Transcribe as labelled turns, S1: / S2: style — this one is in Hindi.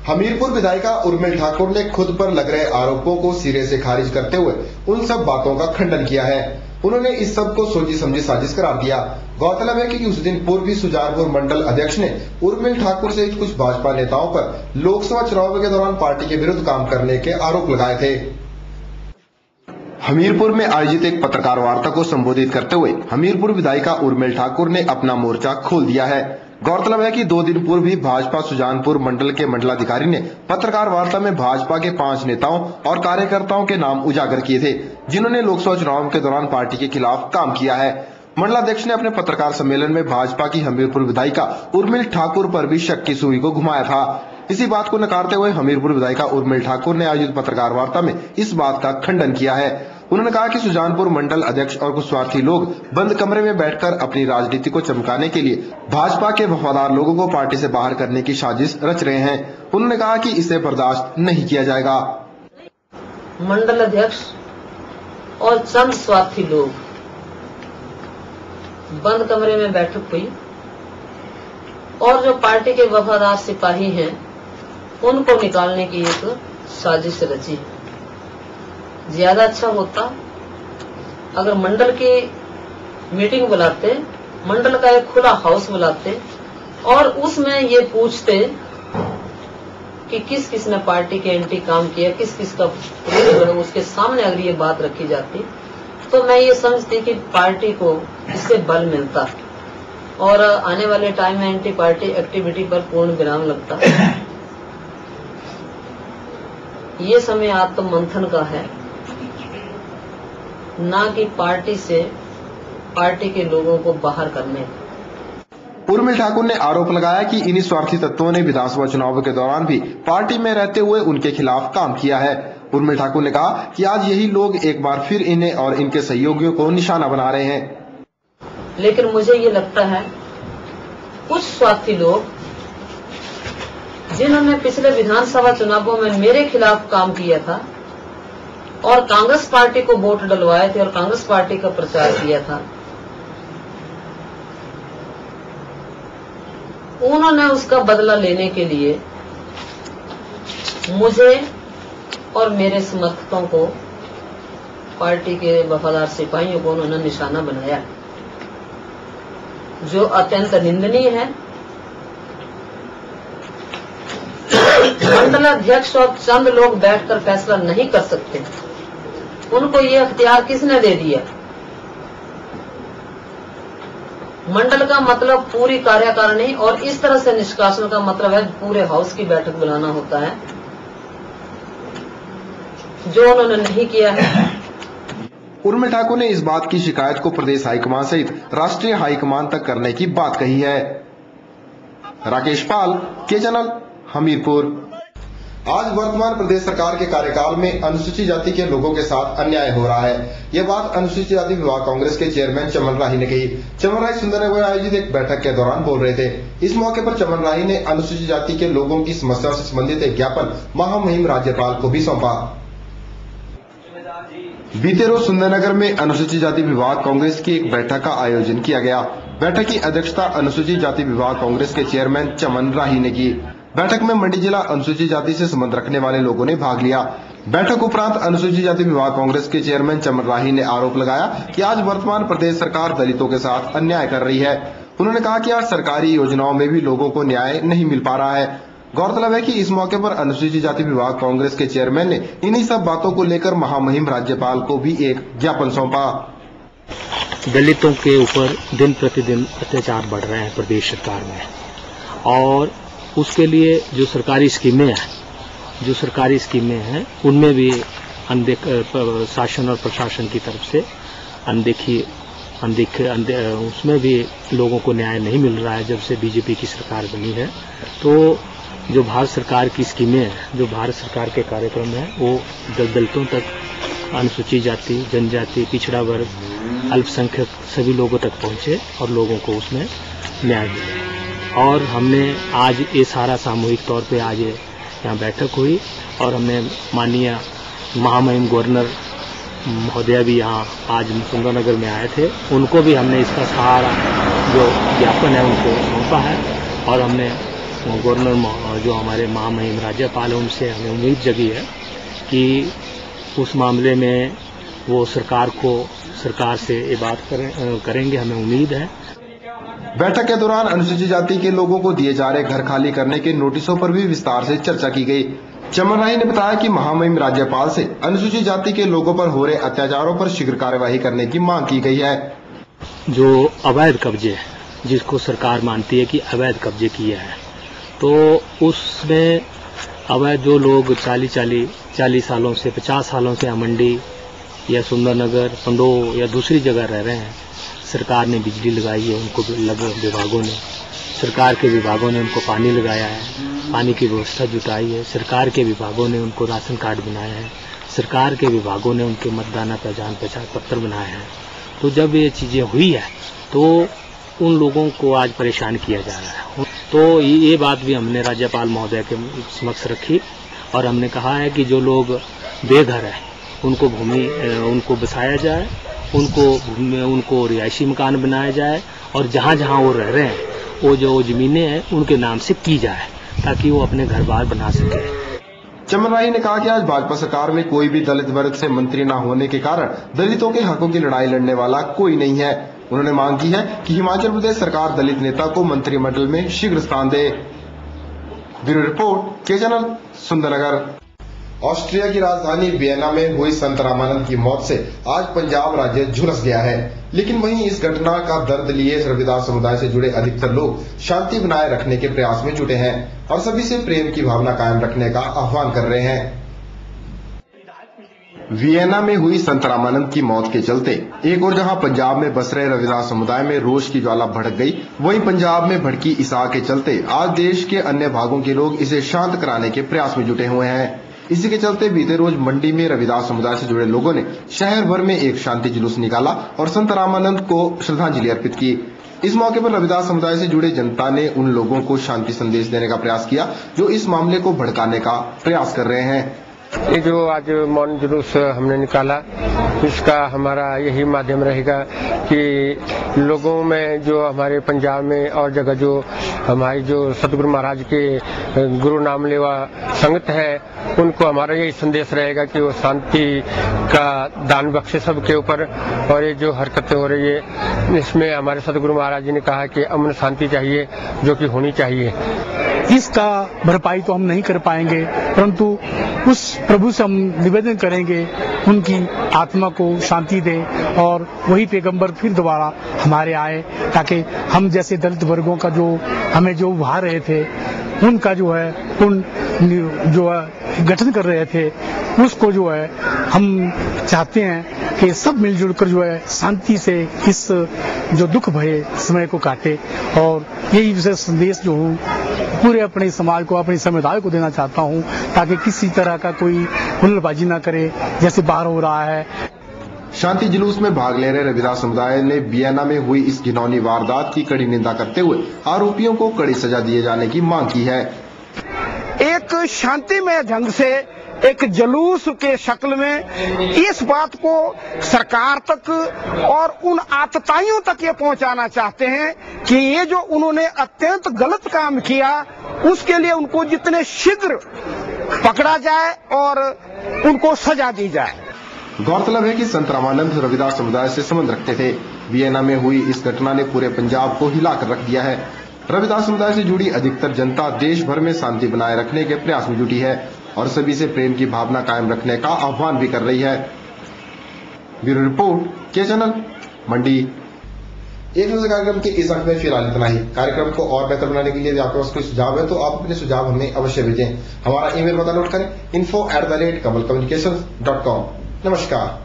S1: हमीरपुर विधायिका उर्मिल ठाकुर ने खुद पर लग रहे आरोपों को सिरे से खारिज करते हुए उन सब बातों का खंडन किया है। उन्होंने इस सब को सोची समझी साजिश करार दिया। गौरतलब है कि उस दिन पूर्वी सुजानपुर मंडल अध्यक्ष ने उर्मिल ठाकुर सहित कुछ भाजपा नेताओं पर लोकसभा चुनाव के दौरान पार्टी के विरुद्ध काम करने के आरोप लगाए थे। हमीरपुर में आयोजित एक पत्रकार वार्ता को संबोधित करते हुए हमीरपुर विधायिका उर्मिल ठाकुर ने अपना मोर्चा खोल दिया है। गौरतलब है कि 2 दिन पूर्व भी भाजपा सुजानपुर मंडल के मंडलाधिकारी ने पत्रकार वार्ता में भाजपा के 5 नेताओं और कार्यकर्ताओं के नाम उजागर किए थे, जिन्होंने लोकसभा चुनाव के दौरान पार्टी के खिलाफ काम किया है। मंडलाध्यक्ष ने अपने पत्रकार सम्मेलन में भाजपा की हमीरपुर विधायिका उर्मिल ठाकुर पर भी शक की सुई को घुमाया था। इसी बात को नकारते हुए हमीरपुर विधायिका उर्मिल ठाकुर ने आयोजित पत्रकार वार्ता में इस बात का खंडन किया है। उन्होंने कहा कि सुजानपुर मंडल अध्यक्ष और कुछ स्वार्थी लोग बंद कमरे में बैठकर अपनी राजनीति को चमकाने के लिए भाजपा के वफादार लोगों को पार्टी से बाहर करने की साजिश रच रहे हैं। उन्होंने कहा कि इसे बर्दाश्त नहीं किया जाएगा।
S2: मंडल अध्यक्ष और चंद स्वार्थी लोग बंद कमरे में बैठक हुई और जो पार्टी के वफादार सिपाही हैं उनको निकालने की एक साजिश रची। ज्यादा अच्छा होता अगर मंडल की मीटिंग बुलाते, मंडल का एक खुला हाउस बुलाते और उसमें ये पूछते कि किस किस ने पार्टी के एंटी काम किया, किस किस का उसके सामने अगर ये बात रखी जाती तो मैं ये समझती कि पार्टी को इससे बल मिलता और आने वाले टाइम में एंटी पार्टी एक्टिविटी पर पूर्ण विराम लगता। ये समय आत्ममंथन का है, ना कि पार्टी से पार्टी के लोगों को बाहर करने।
S1: उर्मिल ठाकुर ने आरोप लगाया कि इन्हीं स्वार्थी तत्वों ने विधानसभा चुनाव के दौरान भी पार्टी में रहते हुए उनके खिलाफ काम किया है। उर्मिल ठाकुर ने कहा कि आज यही लोग एक बार फिर इन्हें और इनके सहयोगियों को निशाना बना रहे हैं।
S2: लेकिन मुझे ये लगता है कुछ स्वार्थी लोग जिन्होंने पिछले विधानसभा चुनावों में मेरे खिलाफ काम किया था और कांग्रेस पार्टी को वोट डलवाए थे और कांग्रेस पार्टी का प्रचार किया था, उन्होंने उसका बदला लेने के लिए मुझे और मेरे समर्थकों को, पार्टी के वफादार सिपाहियों को उन्होंने निशाना बनाया, जो अत्यंत निंदनीय है। मंडल अध्यक्ष और चंद लोग बैठकर फैसला नहीं कर सकते, उनको ये अख्तियार किसने दे दिया? मंडल का मतलब पूरी कार्यकारिणी और इस तरह से निष्कासन का मतलब है पूरे हाउस की बैठक बुलाना होता है, जो उन्होंने नहीं किया है।
S1: उर्मिल ठाकुर ने इस बात की शिकायत को प्रदेश हाईकमान सहित राष्ट्रीय हाईकमान तक करने की बात कही है। राकेश पाल, के चैनल, हमीरपुर। आज वर्तमान प्रदेश सरकार के कार्यकाल में अनुसूचित जाति के लोगों के साथ अन्याय हो रहा है। यह बात अनुसूचित जाति विभाग कांग्रेस के चेयरमैन चमन राही ने कही। चमन राही सुंदरनगर में आयोजित एक बैठक के दौरान बोल रहे थे। इस मौके पर चमन राही ने अनुसूचित जाति के लोगों की समस्याओं से संबंधित एक ज्ञापन महामहिम राज्यपाल को भी सौंपा। बीते रोज सुंदरनगर में अनुसूचित जाति विभाग कांग्रेस की एक बैठक का आयोजन किया गया। बैठक की अध्यक्षता अनुसूचित जाति विभाग कांग्रेस के चेयरमैन चमन राही ने की। बैठक में मंडी जिला अनुसूचित जाति से संबंध रखने वाले लोगों ने भाग लिया। बैठक उपरांत अनुसूचित जाति विभाग कांग्रेस के चेयरमैन चमन राही ने आरोप लगाया कि आज वर्तमान प्रदेश सरकार दलितों के साथ अन्याय कर रही है। उन्होंने कहा कि आज सरकारी योजनाओं में भी लोगों को न्याय नहीं मिल पा रहा है। गौरतलब है कि इस मौके पर अनुसूचित जाति विभाग कांग्रेस के चेयरमैन ने इन्हीं सब बातों को लेकर महामहिम राज्यपाल को भी एक ज्ञापन सौंपा।
S3: दलितों के ऊपर दिन प्रतिदिन अत्याचार बढ़ रहे हैं प्रदेश सरकार में, और उसके लिए जो सरकारी स्कीमें हैं उनमें भी शासन और प्रशासन की तरफ से उसमें भी लोगों को न्याय नहीं मिल रहा है। जब से बीजेपी की सरकार बनी है तो जो भारत सरकार की स्कीमें हैं, जो भारत सरकार के कार्यक्रम हैं, वो दलितों तक, अनुसूचित जाति, जनजाति, पिछड़ा वर्ग, अल्पसंख्यक सभी लोगों तक पहुंचे और लोगों को उसमें न्याय मिले। और हमने आज ये सारा सामूहिक तौर पे आज यहाँ बैठक हुई और हमने माननीय महामहिम गवर्नर महोदय भी यहाँ आज सुंदरनगर में आए थे, उनको भी हमने इसका सारा जो ज्ञापन है उनको सौंपा है और हमने गवर्नर जो हमारे महामहिम राज्यपाल हैं उनसे हमें उम्मीद जगी है कि उस मामले में वो सरकार से ये बात करेंगे, हमें उम्मीद है।
S1: बैठक के दौरान अनुसूचित जाति के लोगों को दिए जा रहे घर खाली करने के नोटिसों पर भी विस्तार से चर्चा की गई। चमन राही ने बताया कि महामहिम राज्यपाल से अनुसूचित जाति के लोगों पर हो रहे अत्याचारों पर शीघ्र कार्यवाही करने की मांग की गई है।
S3: जो अवैध कब्जे, जिसको सरकार मानती है कि अवैध कब्जे किए हैं, तो उसमें अवैध जो लोग 40 सालों से 50 सालों से मंडी या सुंदरनगर, पंडो या दूसरी जगह रह रहे हैं, सरकार ने बिजली लगाई है, उनको विभागों ने, सरकार के विभागों ने उनको पानी लगाया है, पानी की व्यवस्था जुटाई है, सरकार के विभागों ने उनको राशन कार्ड बनाया है, सरकार के विभागों ने उनके मतदाता पहचान पत्र बनाए हैं। तो जब ये चीजें हुई है तो उन लोगों को आज परेशान किया जा रहा है। तो ये बात भी हमने राज्यपाल महोदय के समक्ष रखी और हमने कहा है कि जो लोग बेघर है उनको बसाया जाए, उनको रिहायशी मकान बनाया जाए और जहाँ जहाँ वो रह रहे हैं वो जो जमीनें हैं उनके नाम से की जाए ताकि वो अपने घर बार बना सके।
S1: चमन राही ने कहा कि आज भाजपा सरकार में कोई भी दलित वर्ग से मंत्री न होने के कारण दलितों के हकों की लड़ाई लड़ने वाला कोई नहीं है। उन्होंने मांग की है कि हिमाचल प्रदेश सरकार दलित नेता को मंत्रिमंडल में शीघ्र स्थान दे। ब्यूरो रिपोर्ट, के चैनल, सुंदरनगर। ऑस्ट्रिया की राजधानी वियना में हुई संत रामानंद की मौत से आज पंजाब राज्य झुलस गया है, लेकिन वहीं इस घटना का दर्द लिए रविदास समुदाय से जुड़े अधिकतर लोग शांति बनाए रखने के प्रयास में जुटे हैं और सभी से प्रेम की भावना कायम रखने का आह्वान कर रहे हैं। वियना में हुई संत रामानंद की मौत के चलते एक और जहां पंजाब में बस रहे रविदास समुदाय में रोष की ज्वाला भड़क गई, वहीं पंजाब में भड़की इस आग के चलते आज देश के अन्य भागों के लोग इसे शांत कराने के प्रयास में जुटे हुए हैं। इसी के चलते बीते रोज मंडी में रविदास समुदाय से जुड़े लोगों ने शहर भर में एक शांति जुलूस निकाला और संत रामानंद को श्रद्धांजलि अर्पित की। इस मौके पर रविदास समुदाय से जुड़े जनता ने उन लोगों को शांति संदेश देने का प्रयास किया जो इस मामले को भड़काने का प्रयास कर रहे हैं।
S4: ये जो आज मौन जुलूस हमने निकाला, इसका हमारा यही माध्यम रहेगा कि लोगों में जो हमारे पंजाब में और जगह जो हमारी जो सतगुरु महाराज के गुरु नाम लेवा संगत है, उनको हमारा यही संदेश रहेगा कि वो शांति का दान बख्शे सबके ऊपर। और ये जो हरकतें हो रही है इसमें हमारे सतगुरु महाराज जी ने कहा कि अमन शांति चाहिए, जो कि होनी चाहिए।
S5: इसका भरपाई तो हम नहीं कर पाएंगे, परंतु उस प्रभु से हम निवेदन करेंगे उनकी आत्मा को शांति दे और वही पैगंबर फिर दोबारा हमारे आए, ताकि हम जैसे दलित वर्गों का जो हमें जो उभार रहे थे, उनका जो है उन जो है गठन कर रहे थे, उसको जो है हम चाहते हैं कि सब मिलजुल कर जो है शांति से इस जो दुख भरे समय को काटे। और यही विशेष संदेश जो हूँ पूरे अपने समाज को, अपने समुदाय को देना चाहता हूँ, ताकि किसी तरह का कोई हुल्लड़बाजी ना करे जैसे बाहर हो रहा है।
S1: शांति जुलूस में भाग ले रहे रविदास समुदाय ने वियना में हुई इस घिनौनी वारदात की कड़ी निंदा करते हुए आरोपियों को कड़ी सजा दिए जाने की मांग की है।
S6: एक शांतिमय ढंग से एक जुलूस के शक्ल में इस बात को सरकार तक और उन आतताइयों तक ये पहुंचाना चाहते हैं कि ये जो उन्होंने अत्यंत गलत काम किया उसके लिए उनको जितने शीघ्र पकड़ा जाए और उनको सजा दी जाए।
S1: गौरतलब है कि संत रामानंद रविदास समुदाय से संबंध रखते थे। वियना में हुई इस घटना ने पूरे पंजाब को हिलाकर रख दिया है। रविदास समुदाय से जुड़ी अधिकतर जनता देश भर में शांति बनाए रखने के प्रयास में जुटी है और सभी से प्रेम की भावना कायम रखने का आह्वान भी कर रही है। ब्यूरो रिपोर्ट, के चैनल, मंडी। एक नजर कार्यक्रम के इस अंक में फिलहाल इतना ही। कार्यक्रम को और बेहतर बनाने के लिए यदि आपके पास कोई सुझाव है तो आप अपने सुझाव हमें अवश्य भेजें। हमारा ईमेल पता नोट करें info@kamalcommunications.com। नमस्कार।